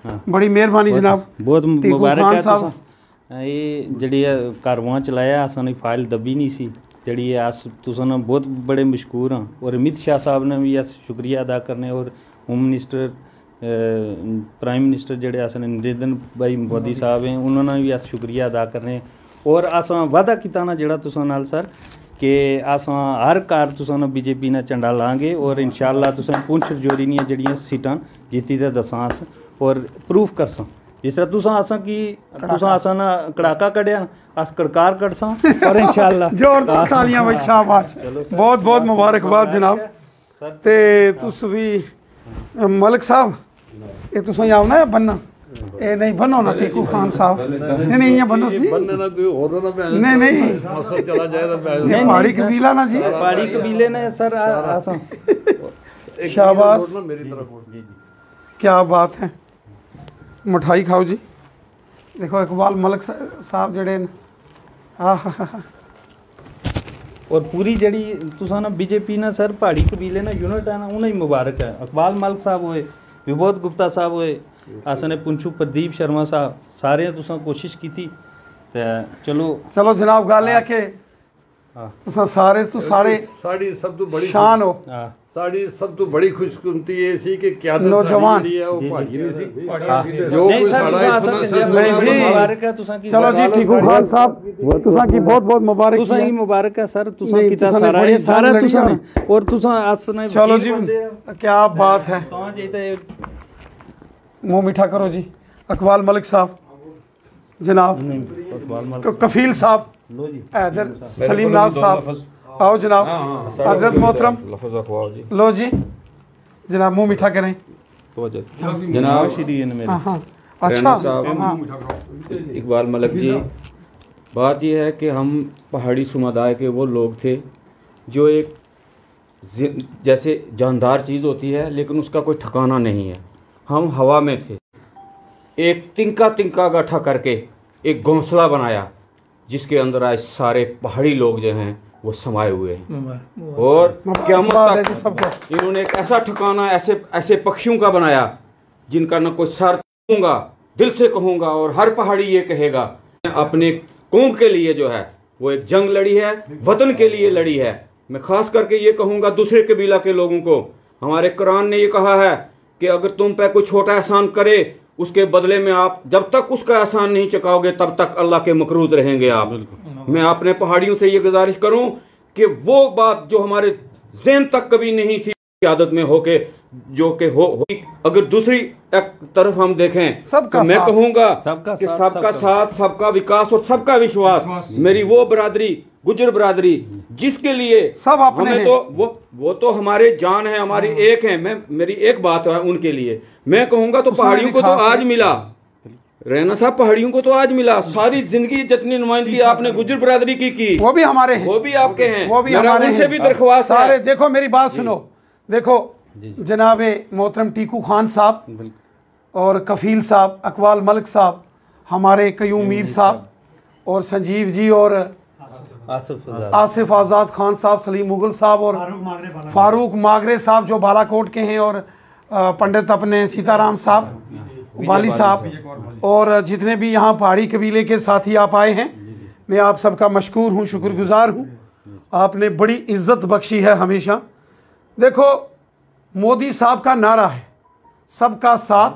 बड़ी मेहरबानी जनाब, बहुत मुबारक है साहब। ये जड़ी कारवां चलाया असां फाइल दबी नहीं सी जड़ी अस तुसां बहुत बड़े मशहूर हाँ। और अमित शाह साहब ने भी अस शुक्रिया अदा करने और होम मिनिस्टर प्राइम मिनिस्टर जड़े अस नरेंद्र भाई मोदी साहब हैं उन्होंने भी अस शुक्रिया अदा करने। और असां वादा किया ना जड़ा तुसां नाल सर कि असां हर घर तुसां बीजेपी ने झंडा लांगे और इंशाअल्लाह तुसां पुंछ रजौरी दियां जड़ियां सीटां जीती ते दसां अस और प्रूफ करसां। जिस तरह तुसां असां की तुसां असां ना कड़ाका कढ़िया अस कड़कार कढ़सां और इंशाअल्लाह जोरदार तालियां भाई, शाबाश, बहुत बहुत मुबारकबाद जनाब। ते तुस भी मलिक साहब ये तुसां आवना है बनना ए नहीं बनो ना टीकू खान साहब नहीं ये बनो सी बनने ना कोई और ना मैं नहीं नहीं मसल चला जाए तो मैं ये पहाड़ी कबीला ना जी, पहाड़ी कबीले ने सर आसां शाबाश, मेरी तरफ क्या बात है। मिठाई खाओ जी। देखो इकबाल मलिक साहब जड़े और पूरी जड़ी तुसां ना बीजेपी ना सर पहाड़ी कबीले ना यूनिट है ना उन्हें ही मुबारक है। इकबाल मलिक साहब होए, विबोध गुप्ता साहब होए, असने पुंछू प्रदीप शर्मा साहब सारे तुसां कोशिश की थी ते चलो चलो जनाब गल है कि तुसां सारे तो सारे साड़ी सब तो बड़ी शान हो। साड़ी सब तो बड़ी खुशकिस्मती ये सी कि क्या नौजवान है वो पहाड़ी नहीं सी जो कोई साड़ा इतना नहीं जी, मुबारक है तुसां की। चलो जी टीकू खान साहब तुसां की बहुत बहुत मुबारक तुसां ही मुबारक है सर तुसां नहीं, कीता तुसां ने सारा बड़ी ये सारा जान लड़ी तुसां है। और तुसां असने चलो जी क्या बात है, तो जे मुंह मीठा करो जी। इकबाल मलिक साहब जनाब, कफील साहब, लो जी हैदर सलीम नाज साहब, आओ जनाब। हजरत मोहतरम लो जी जनाब, मुंह मीठा करें जनाब श्री मेरे। हाँ अच्छा हाँ। इकबाल मलिक जी, बात यह है कि हम पहाड़ी समुदाय के वो लोग थे जो एक जैसे जानदार चीज़ होती है लेकिन उसका कोई ठिकाना नहीं है। हम हवा में थे, एक तिनका तिनका गड्ढा करके एक घोंसला बनाया जिसके अंदर आज सारे पहाड़ी लोग जो हैं वो समाये हुए हैं। और क़यामत तक इन्होंने एक ऐसा ठिकाना ऐसे ऐसे पक्षियों का बनाया जिनका न कोई सर कहूँगा, दिल से कहूँगा और हर पहाड़ी ये कहेगा अपने कौम के लिए जो है वो एक जंग लड़ी है, वतन के लिए लड़ी है। मैं ख़ास करके ये कहूँगा दूसरे कबीला के लोगों को, हमारे कुरान ने ये कहा है कि अगर तुम पे कोई छोटा एहसान करे उसके बदले में आप जब तक उसका एहसान नहीं चुकाओगे तब तक अल्लाह के मकरूज रहेंगे आप। मैं अपने पहाड़ियों से ये गुजारिश करूं कि वो बात जो हमारे ज़हन तक कभी नहीं थी आदत में होके जो कि हो अगर दूसरी एक तरफ हम देखें तो मैं कहूँगा कि सबका साथ, सबका विकास और सबका विश्वास मेरी वो बरादरी गुजर बरादरी जिसके लिए सब अपने हमें तो वो तो हमारे जान है, हमारी एक है। मैं मेरी एक बात है उनके लिए मैं कहूँगा तो पहाड़ियों को तो आज मिला, रैना साहब पहाड़ियों को तो आज मिला। सारी जिंदगी जितनी नुमाइंदगी आपने गुजर बरादरी की वो भी हमारे हैं, वो भी आपके हैं, वो भी हमारे उनसे भी दरख्वास्त है। सारे देखो मेरी बात सुनो, देखो जनाबे मोहतरम टीकू खान साहब और कफील साहब, इकबाल मलिक साहब, हमारे कयूम मीर साहब और संजीव जी और आसिफ आज़ाद खान साहब, सलीम मुगल साहब और फारूक मागरे साहब जो बालाकोट के हैं और पंडित अपने सीताराम साहब वाली साहब और जितने भी यहाँ पहाड़ी कबीले के साथी आप आए हैं, मैं आप सबका मशकूर हूँ, शुक्रगुजार हूँ। आपने बड़ी इज्जत बख्शी है हमेशा। देखो मोदी साहब का नारा है सबका साथ,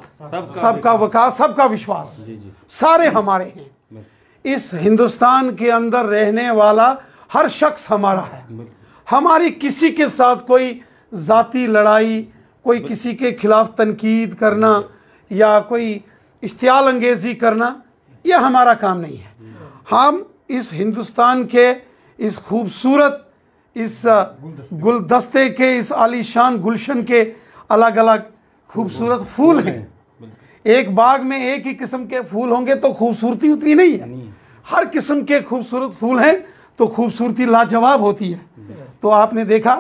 सबका विकास, सबका विश्वास, सारे हमारे हैं। इस हिंदुस्तान के अंदर रहने वाला हर शख्स हमारा है। हमारी किसी के साथ कोई ज़ाती लड़ाई, कोई किसी के खिलाफ तनकीद करना या कोई इश्तियाल अंगेज़ी करना, यह हमारा काम नहीं है। हम इस हिंदुस्तान के इस खूबसूरत इस गुलदस्ते के इस आलीशान गुलशन के अलग अलग खूबसूरत फूल हैं। एक बाग में एक ही किस्म के फूल होंगे तो खूबसूरती उतनी नहीं है, हर किस्म के खूबसूरत फूल हैं तो खूबसूरती लाजवाब होती है। तो आपने देखा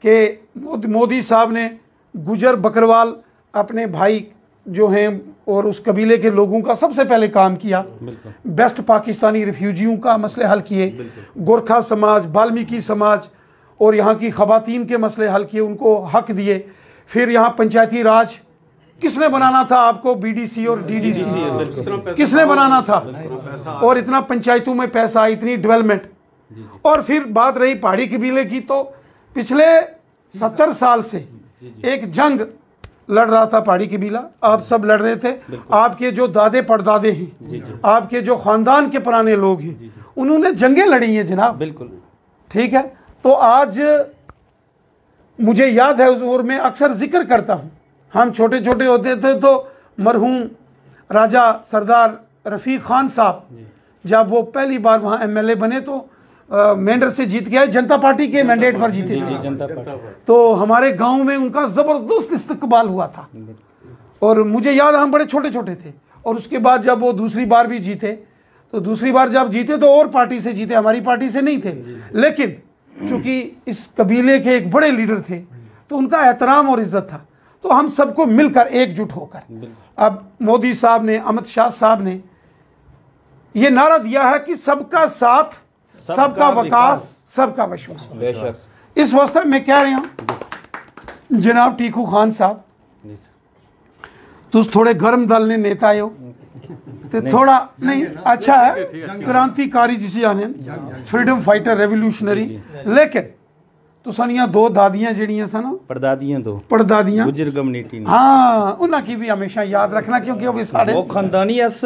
कि मोदी साहब ने गुजर बकरवाल अपने भाई जो हैं और उस कबीले के लोगों का सबसे पहले काम किया, बेस्ट पाकिस्तानी रिफ्यूजियों का मसले हल किए, गोरखा समाज, वाल्मीकि समाज और यहाँ की ख़वातीन के मसले हल किए, उनको हक दिए। फिर यहाँ पंचायती राज किसने बनाना था आपको बीडीसी और डीडीसी? किसने बनाना था? और इतना पंचायतों में पैसा, इतनी डेवलपमेंट। और फिर बात रही पहाड़ी कबीले की, तो पिछले 70 साल से एक जंग लड़ रहा था पहाड़ी कबीला, आप सब लड़ रहे थे। आपके जो दादे परदादे हैं, आपके जो खानदान के पुराने लोग हैं, उन्होंने जंगें लड़ी हैं जनाब। बिल्कुल ठीक है। तो आज मुझे याद है, और मैं अक्सर जिक्र करता हूँ, हम छोटे छोटे होते थे तो मरहूम राजा सरदार रफ़ीक खान साहब जब वो पहली बार वहाँ एमएलए बने तो मेंढर से जीत के आए, जनता पार्टी के मैंडेट पर जीते थे। जनता पार्टी। तो हमारे गांव में उनका ज़बरदस्त इस्तकबाल हुआ था, और मुझे याद है हम बड़े छोटे छोटे थे। और उसके बाद जब वो दूसरी बार भी जीते, तो दूसरी बार जब जीते तो और पार्टी से जीते, हमारी पार्टी से नहीं थे। लेकिन चूंकि इस कबीले के एक बड़े लीडर थे तो उनका एहतराम और इज्जत था, तो हम सबको मिलकर एकजुट होकर, अब मोदी साहब ने, अमित शाह साहब ने ये नारा दिया है कि सबका साथ, सबका विकास, सबका विश्वास। इस वास्ते मैं कह रहा हूं जनाब टीकू खान साहब, तुस थोड़े गर्म दल ने नेता हो तो थोड़ा नहीं अच्छा है, क्रांतिकारी जिसे आने, फ्रीडम फाइटर, रेवोल्यूशनरी। लेकिन तुसानियां दो दादियां जड़ियां सन, परदादियां दो परदादियां गुजर कम्युनिटी ने, हाँ उन्हां की भी हमेशा याद रखना, क्योंकि वो भी साढ़े वो खानदानी अस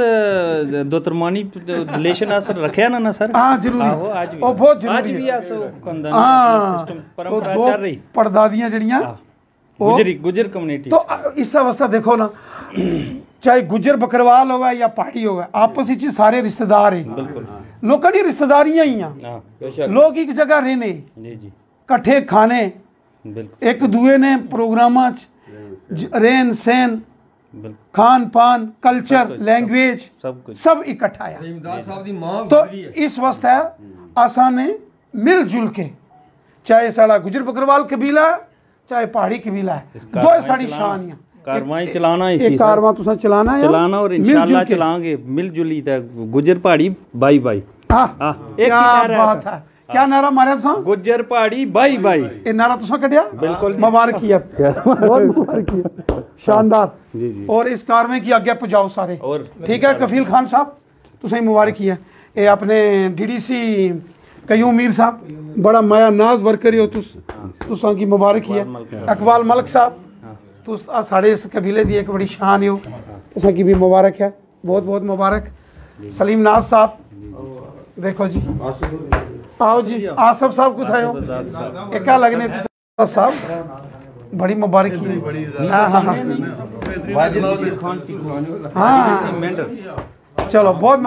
दोतरमानी रिलेशन अस रखया ना सर। हाँ जरूरी, आहो, आज भी वो बहुत आज जरूरी भी है। अस खानदानी हाँ सिस्टम तो परंपरा दो चल रही परदादियां जड़ियां वो- गुजर कम्युनिटी। तो इस अवस्था देखो ना, चाहे गुजर बकरवाल होवे या पहाड़ी होवे, आपस विच सारे रिश्तेदार हैं। बिल्कुल लोकां दी रिश्तेदारियां ही हैं, हाँ लोग एक जगह रहने, जी जी कट्ठे खाने, बिल्कुल एक दूए ने प्रोग्रामां च रेन सहन, बिल्कुल खान पान, कल्चर, लैंग्वेज सब कुछ सब इकट्ठा है। रहीमदार साहब दी मां तो इस वास्ते आसा ने मिलजुल के, चाहे साड़ा गुजर बकरवाल कबीला है, चाहे पहाड़ी कबीला है, दो साड़ी शान है। कारवाई चलाना एक इसी कारवां तुसा चलाना है, चलाना और इंशाल्लाह चलाएंगे मिलजुली तक गुजर पहाड़ी बाई बाई। हाँ हाँ एक क्या ही नारा बात है, क्या नारा मारा तुसा? गुजर पहाड़ी बाई बाई। ये नारा तुसा कटिया? बिल्कुल मुबारक है, बहुत मुबारक है, शानदार। जी जी और इस कारवां की आज्ञा पुजाओ सारे, और ठीक है। कफील खान साहब तुसें मुबारक है, ये अपने डीडीसी कयूम मीर साहब बड़ा माया नाज वर्कर हो, तुसां की मुबारक है। अकबाल मलिक साहब तुस साढ़े इस कबीले की एक बड़ी शान हो, तुसां की भी मुबारक है, बहुत बहुत मुबारक। सलीम नाज साहब देखो जी, आओ जी, आसफ साहब कुछ आयो, एक क्या लगने साहब बड़ी मुबारक है। हाँ हाँ हाँ वाजिद खान टीकू हाँ मेंढर। चलो बहुत